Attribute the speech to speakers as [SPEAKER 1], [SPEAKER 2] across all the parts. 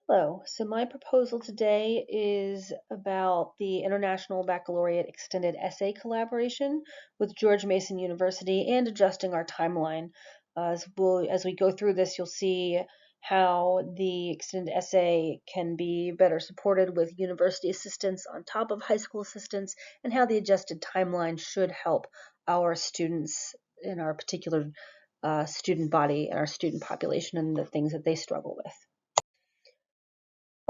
[SPEAKER 1] Hello. So my proposal today is about the International Baccalaureate Extended Essay Collaboration with George Mason University and adjusting our timeline. As we go through this, you'll see how the extended essay can be better supported with university assistance on top of high school assistance, and how the adjusted timeline should help our students in our particular student body and our student population and the things that they struggle with.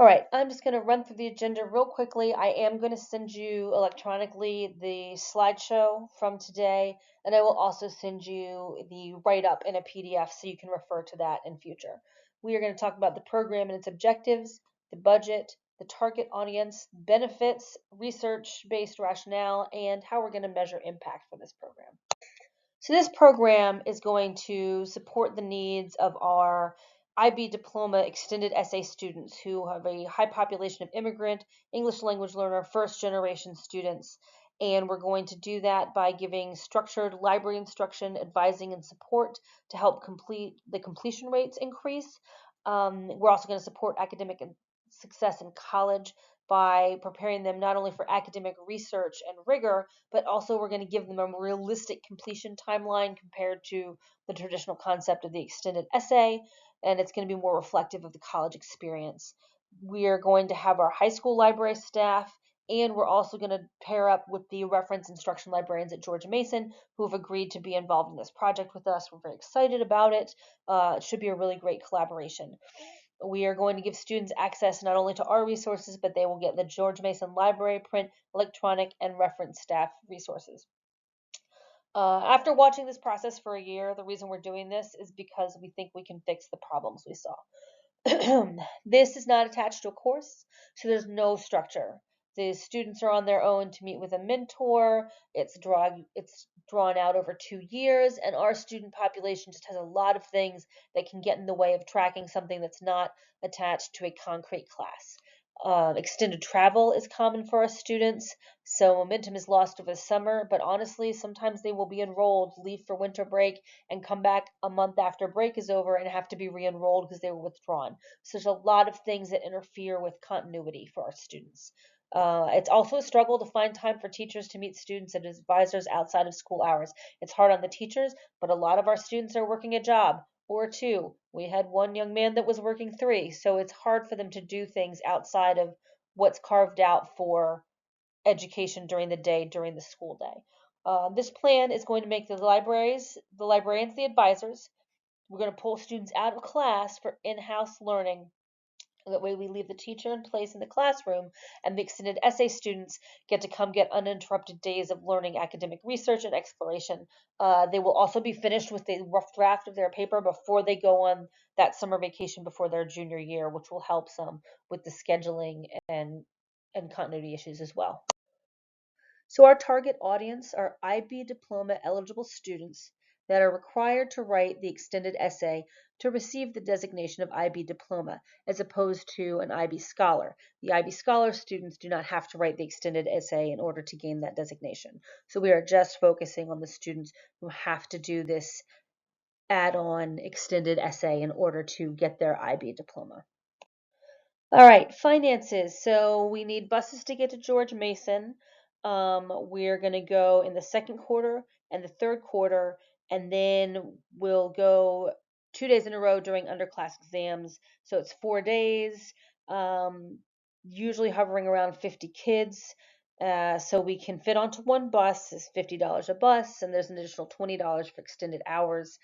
[SPEAKER 1] All right, I'm just going to run through the agenda real quickly. I am going to send you electronically the slideshow from today, and I will also send you the write-up in a PDF so you can refer to that in future. We are going to talk about the program and its objectives, the budget, the target audience, benefits, research-based rationale, and how we're going to measure impact for this program. So this program is going to support the needs of our IB diploma extended essay students who have a high population of immigrant, English language learner, first generation students. And we're going to do that by giving structured library instruction, advising, and support to help the completion rates increase. We're also going to support academic success in college by preparing them not only for academic research and rigor, but also we're going to give them a realistic completion timeline compared to the traditional concept of the extended essay, and it's going to be more reflective of the college experience. We are going to have our high school library staff, and we're also going to pair up with the reference instruction librarians at George Mason who have agreed to be involved in this project with us. We're very excited about it. It should be a really great collaboration. We are going to give students access not only to our resources, but they will get the George Mason Library, print, electronic, and reference staff resources. After watching this process for a year, the reason we're doing this is because we think we can fix the problems we saw. This is not attached to a course, so there's no structure. The students are on their own to meet with a mentor. It's drawn out over 2 years, and our student population just has a lot of things that can get in the way of tracking something that's not attached to a concrete class. Extended travel is common for our students, so momentum is lost over the summer, but honestly, sometimes they will be enrolled, leave for winter break, and come back a month after break is over and have to be re-enrolled because they were withdrawn. So there's a lot of things that interfere with continuity for our students. It's also a struggle to find time for teachers to meet students and advisors outside of school hours. It's hard on the teachers, but a lot of our students are working a job or two. We had one young man that was working three, so it's hard for them to do things outside of what's carved out for education during the day, during the school day. This plan is going to make the librarians, the advisors. We're going to pull students out of class for in-house learning. That way we leave the teacher in place in the classroom, and the extended essay students get to come get uninterrupted days of learning, academic research, and exploration. They will also be finished with the rough draft of their paper before they go on that summer vacation before their junior year, which will help some with the scheduling and continuity issues as well. So our target audience are IB diploma eligible students that are required to write the extended essay to receive the designation of IB diploma, as opposed to an IB scholar. The IB scholar students do not have to write the extended essay in order to gain that designation. So we are just focusing on the students who have to do this add-on extended essay in order to get their IB diploma. All right, finances. So we need buses to get to George Mason. We're going to go in the second quarter and the third quarter, and then we'll go 2 days in a row during underclass exams. So it's 4 days, usually hovering around 50 kids. So we can fit onto one bus. Is $50 a bus, and there's an additional $20 for extended hours.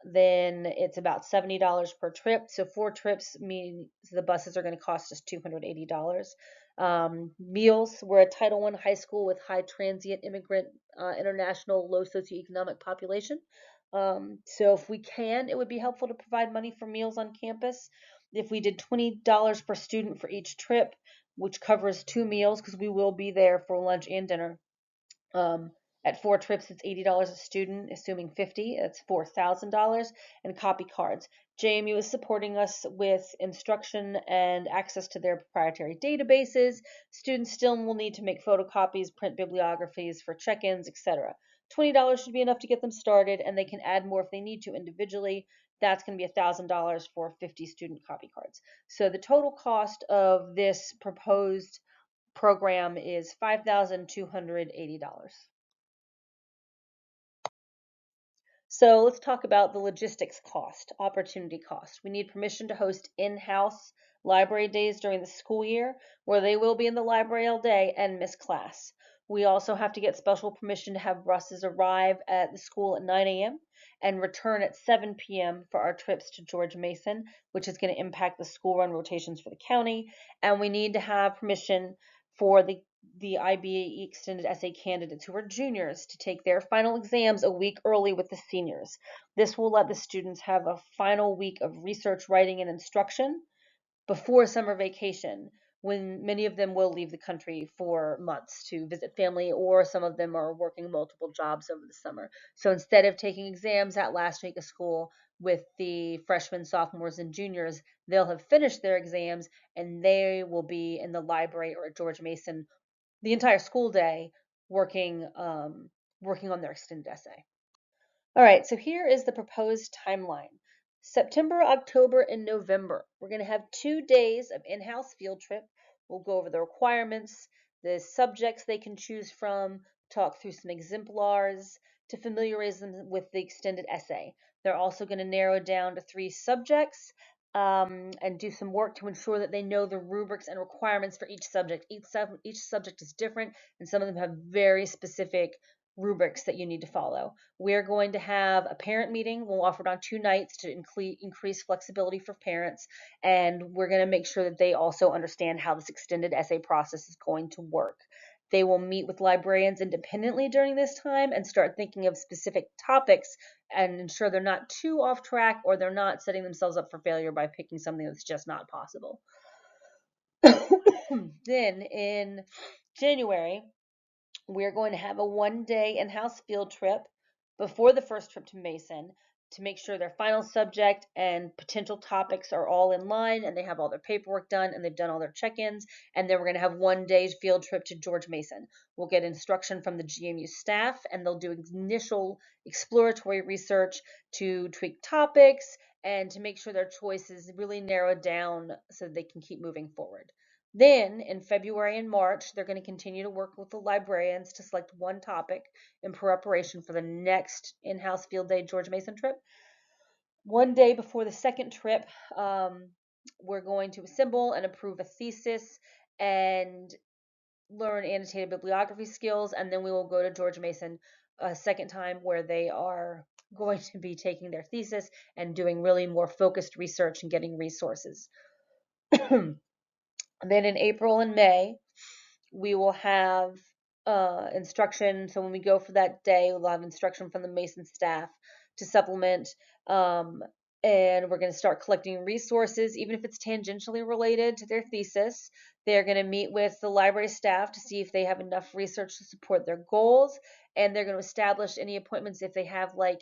[SPEAKER 1] Then it's about $70 per trip. So 4 trips means the buses are going to cost us $280. Meals, we're a Title I high school with high transient immigrant, international, low socioeconomic population. So if we can, it would be helpful to provide money for meals on campus. If we did $20 per student for each trip, which covers 2 meals, because we will be there for lunch and dinner. At 4 trips, it's $80 a student, assuming 50, that's $4,000, and copy cards. JMU is supporting us with instruction and access to their proprietary databases. Students still will need to make photocopies, print bibliographies for check-ins, etc. $20 should be enough to get them started, and they can add more if they need to individually. that's going to be $1,000 for 50 student copy cards. So the total cost of this proposed program is $5,280. So let's talk about the logistics cost, opportunity cost. We need permission to host in-house library days during the school year, where they will be in the library all day and miss class. We also have to get special permission to have buses arrive at the school at 9 a.m. and return at 7 p.m. for our trips to George Mason, which is going to impact the school run rotations for the county. And we need to have permission for the IBE extended essay candidates who are juniors to take their final exams a week early with the seniors. This will let the students have a final week of research, writing, and instruction before summer vacation, when many of them will leave the country for months to visit family, or some of them are working multiple jobs over the summer. So instead of taking exams that last week of school with the freshmen, sophomores, and juniors, they'll have finished their exams and they will be in the library or at George Mason the entire school day working on their extended essay. All right, so here is the proposed timeline. September, October, and November. We're going to have 2 days of in-house field trip. We'll go over the requirements, the subjects they can choose from, talk through some exemplars to familiarize them with the extended essay. They're also going to narrow down to 3 subjects and do some work to ensure that they know the rubrics and requirements for each subject. Each subject is different, and some of them have very specific rubrics that you need to follow. We're going to have a parent meeting. We'll offer it on 2 nights to increase flexibility for parents, and we're going to make sure that they also understand how this extended essay process is going to work. They will meet with librarians independently during this time and start thinking of specific topics and ensure they're not too off track or they're not setting themselves up for failure by picking something that's just not possible. Then in January, we're going to have a 1-day in-house field trip before the first trip to Mason to make sure their final subject and potential topics are all in line and they have all their paperwork done and they've done all their check-ins. And then we're going to have 1 day field trip to George Mason. We'll get instruction from the GMU staff and they'll do initial exploratory research to tweak topics and to make sure their choice is really narrowed down so they can keep moving forward. Then in February and March, they're going to continue to work with the librarians to select one topic in preparation for the next in-house field day George Mason trip. 1 day before the second trip, we're going to assemble and approve a thesis and learn annotated bibliography skills, and then we will go to George Mason a second time where they are going to be taking their thesis and doing really more focused research and getting resources. Then in April and May, we will have instruction. So when we go for that day, we'll have instruction from the Mason staff to supplement. And we're going to start collecting resources, even if it's tangentially related to their thesis. They're going to meet with the library staff to see if they have enough research to support their goals. And they're going to establish any appointments if they have like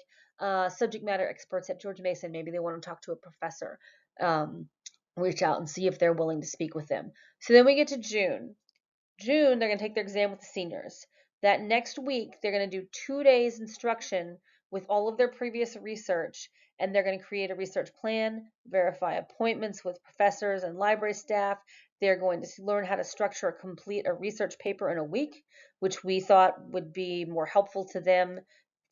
[SPEAKER 1] subject matter experts at George Mason. Maybe they want to talk to a professor. Reach out and see if they're willing to speak with them. So then we get to June. They're going to take their exam with the seniors. That next week, they're going to do 2 days instruction with all of their previous research, and they're going to create a research plan, verify appointments with professors and library staff. They're going to learn how to structure complete a research paper in a week, which we thought would be more helpful to them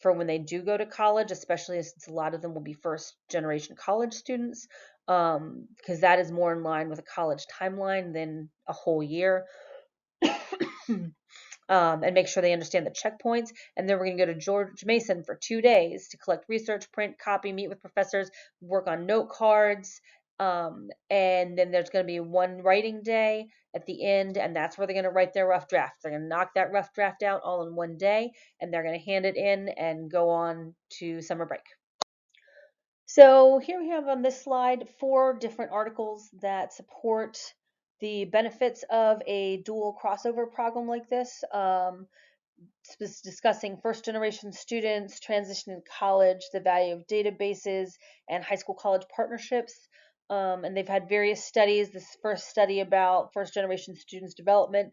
[SPEAKER 1] for when they do go to college, especially since a lot of them will be first generation college students, because that is more in line with a college timeline than a whole year. And make sure they understand the checkpoints. And then we're going to go to George Mason for 2 days to collect research, print, copy, meet with professors, work on note cards. And then there's going to be 1 writing day at the end, and that's where they're going to write their rough draft. They're going to knock that rough draft out all in 1 day, and they're going to hand it in and go on to summer break. So here we have on this slide 4 different articles that support the benefits of a dual crossover program like this, discussing first generation students, transitioning to college, the value of databases, and high school college partnerships. And they've had various studies. This first study about first generation students' development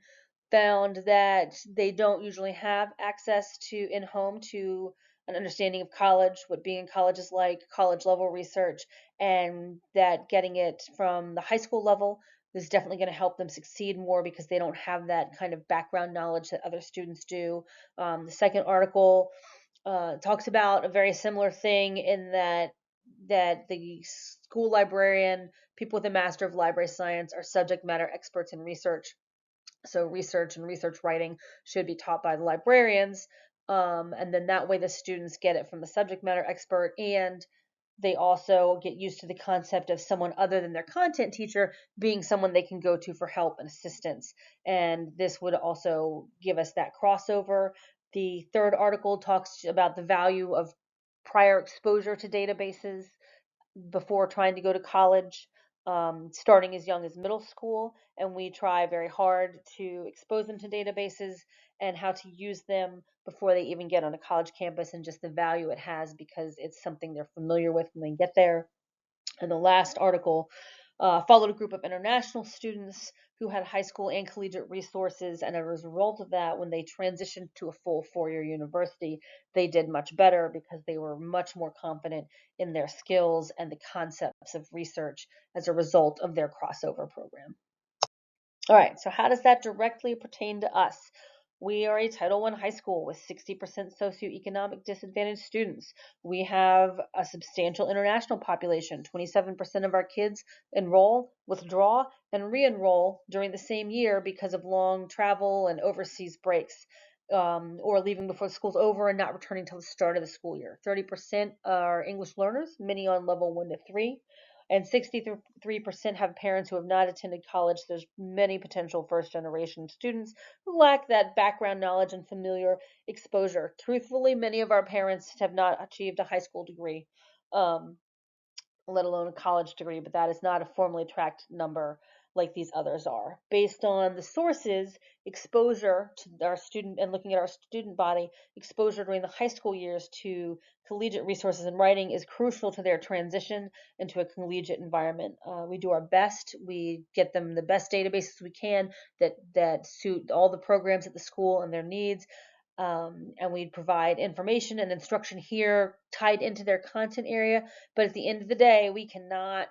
[SPEAKER 1] found that they don't usually have access to in-home to an understanding of college, what being in college is like, college level research, and that getting it from the high school level is definitely going to help them succeed more because they don't have that kind of background knowledge that other students do. The second article talks about a very similar thing in that the school librarian, people with a Master of Library Science, are subject matter experts in research. So research and research writing should be taught by the librarians, and then that way the students get it from the subject matter expert, and they also get used to the concept of someone other than their content teacher being someone they can go to for help and assistance. And this would also give us that crossover. The third article talks about the value of prior exposure to databases before trying to go to college, starting as young as middle school. And we try very hard to expose them to databases and how to use them before they even get on a college campus, and just the value it has because it's something they're familiar with when they get there. And the last article followed a group of international students who had high school and collegiate resources. And as a result of that, when they transitioned to a full 4-year university, they did much better because they were much more confident in their skills and the concepts of research as a result of their crossover program. All right, so how does that directly pertain to us? We are a Title I high school with 60% socioeconomic disadvantaged students. We have a substantial international population. 27% of our kids enroll, withdraw, and re-enroll during the same year because of long travel and overseas breaks, or leaving before school's over and not returning till the start of the school year. 30% are English learners, many on level 1 to 3, and 63% have parents who have not attended college. There's many potential first generation students who lack that background knowledge and familiar exposure. Truthfully, many of our parents have not achieved a high school degree. Let alone a college degree, but that is not a formally tracked number like these others are. Based on the sources, exposure to our student and looking at our student body, exposure during the high school years to collegiate resources and writing is crucial to their transition into a collegiate environment. We do our best. We get them the best databases we can that suit all the programs at the school and their needs. And we provide information and instruction here tied into their content area. But at the end of the day, we cannot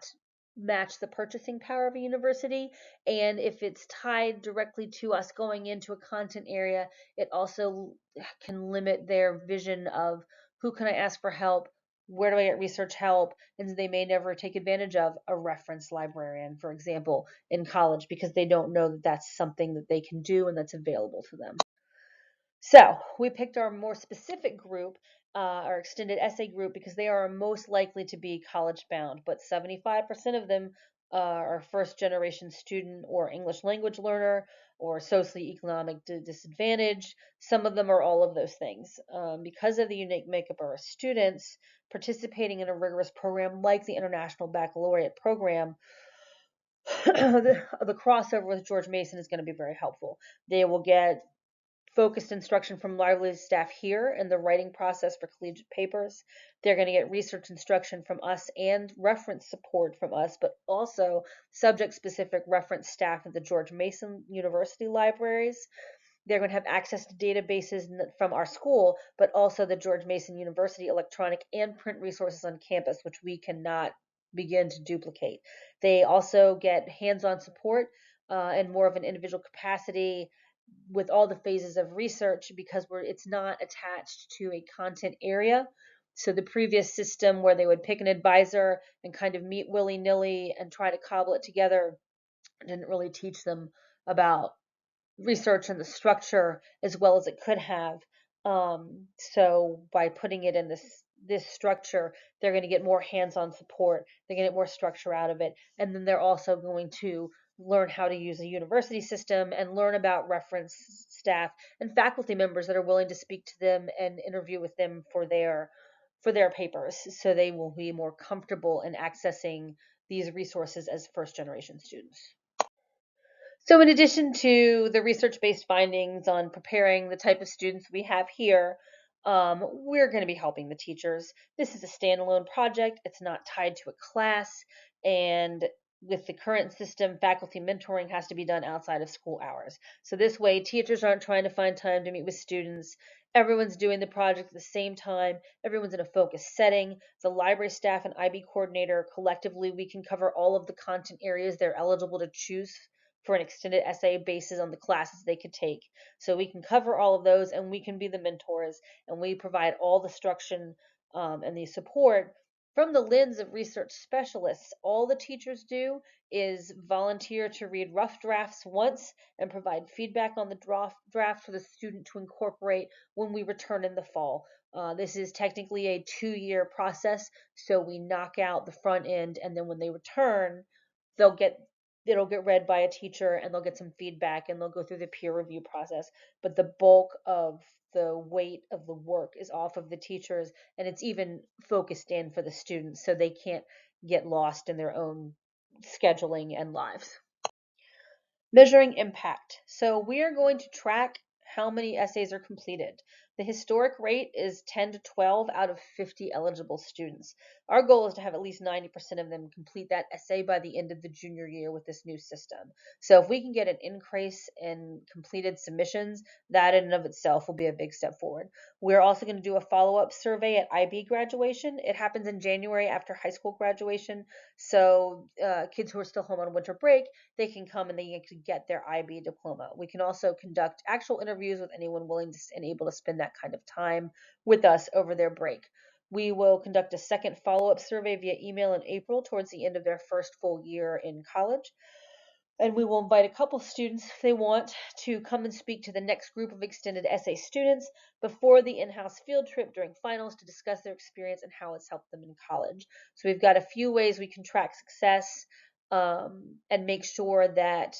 [SPEAKER 1] match the purchasing power of a university. And if it's tied directly to us going into a content area, it also can limit their vision of who can I ask for help, where do I get research help, and they may never take advantage of a reference librarian, for example, in college because they don't know that that's something that they can do and that's available to them. So we picked our more specific group, our extended essay group, because they are most likely to be college bound, but 75% of them are first generation student or English language learner or socioeconomic disadvantage. Some of them are all of those things. Because of the unique makeup of our students, participating in a rigorous program like the International Baccalaureate program, the crossover with George Mason is going to be very helpful. They will get focused instruction from lively staff here in the writing process for collegiate papers. They're going to get research instruction from us and reference support from us, but also subject-specific reference staff at the George Mason University libraries. They're going to have access to databases from our school, but also the George Mason University electronic and print resources on campus, which we cannot begin to duplicate. They also get hands-on support and more of an individual capacity with all the phases of research because it's not attached to a content area. So the previous system where they would pick an advisor and kind of meet willy-nilly and try to cobble it together didn't really teach them about research and the structure as well as it could have. So by putting it in this structure, they're going to get more hands-on support. They're going to get more structure out of it, and then they're also going to learn how to use a university system and learn about reference staff and faculty members that are willing to speak to them and interview with them for their papers, so they will be more comfortable in accessing these resources as first generation students. So in addition to the research-based findings on preparing the type of students we have here, we're going to be helping the teachers. This is a standalone project. It's not tied to a class, and with the current system, faculty mentoring has to be done outside of school hours. So this way, teachers aren't trying to find time to meet with students. Everyone's doing the project at the same time. Everyone's in a focused setting. The library staff and IB coordinator, collectively, we can cover all of the content areas they're eligible to choose for an extended essay basis on the classes they could take. So we can cover all of those, and we can be the mentors, and we provide all the structure and the support from the lens of research specialists. All the teachers do is volunteer to read rough drafts once and provide feedback on the draft for the student to incorporate when we return in the fall. This is technically a 2-year process, so we knock out the front end, and then when they return, they'll get it'll get read by a teacher, and they'll get some feedback, and they'll go through the peer review process. But the bulk of the weight of the work is off of the teachers, and it's even focused in for the students so they can't get lost in their own scheduling and lives. Measuring impact. So we are going to track how many essays are completed. The historic rate is 10 to 12 out of 50 eligible students. Our goal is to have at least 90% of them complete that essay by the end of the junior year with this new system. So if we can get an increase in completed submissions, that in and of itself will be a big step forward. We're also going to do a follow-up survey at IB graduation. It happens in January after high school graduation. So kids who are still home on winter break, they can come and they can get their IB diploma. We can also conduct actual interviews with anyone willing to, and able to spend that kind of time with us over their break. We will conduct a second follow-up survey via email in April towards the end of their first full year in college. And we will invite a couple students, if they want, to come and speak to the next group of extended essay students before the in-house field trip during finals to discuss their experience and how it's helped them in college. So we've got a few ways we can track success and make sure that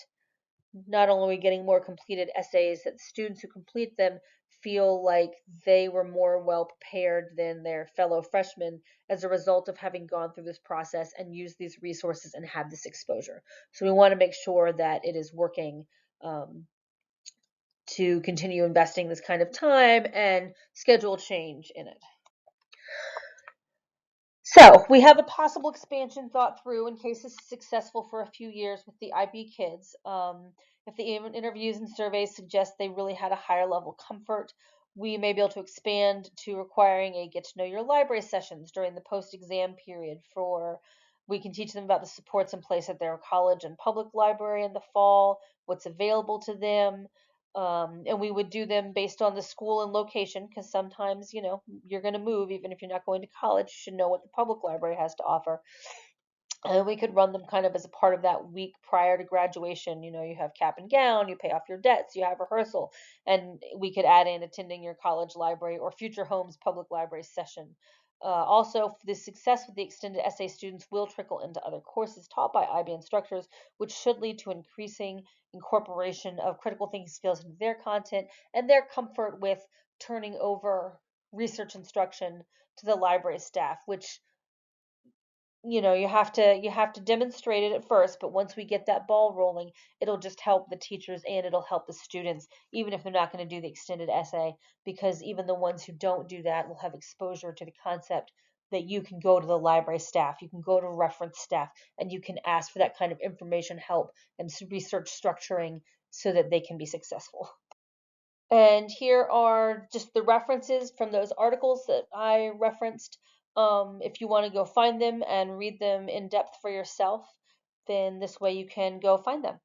[SPEAKER 1] not only are we getting more completed essays, that students who complete them feel like they were more well prepared than their fellow freshmen as a result of having gone through this process and used these resources and had this exposure. So we want to make sure that it is working to continue investing this kind of time and schedule change in it. So we have a possible expansion thought through in case this is successful for a few years with the IB kids. If the interviews and surveys suggest they really had a higher level comfort, we may be able to expand to requiring a get to know your library sessions during the post-exam period. We can teach them about the supports in place at their college and public library in the fall, what's available to them, and we would do them based on the school and location, because sometimes, you're going to move. Even if you're not going to college, you should know what the public library has to offer. And we could run them kind of as a part of that week prior to graduation. You have cap and gown, you pay off your debts, you have rehearsal, and we could add in attending your college library or future home's public library session. Also, the success with the extended essay students will trickle into other courses taught by IB instructors, which should lead to increasing incorporation of critical thinking skills into their content and their comfort with turning over research instruction to the library staff, which you have to demonstrate it at first, but once we get that ball rolling, it'll just help the teachers and it'll help the students, even if they're not going to do the extended essay, because even the ones who don't do that will have exposure to the concept that you can go to the library staff, you can go to reference staff, and you can ask for that kind of information help and research structuring so that they can be successful. And here are just the references from those articles that I referenced. If you want to go find them and read them in depth for yourself, then this way you can go find them.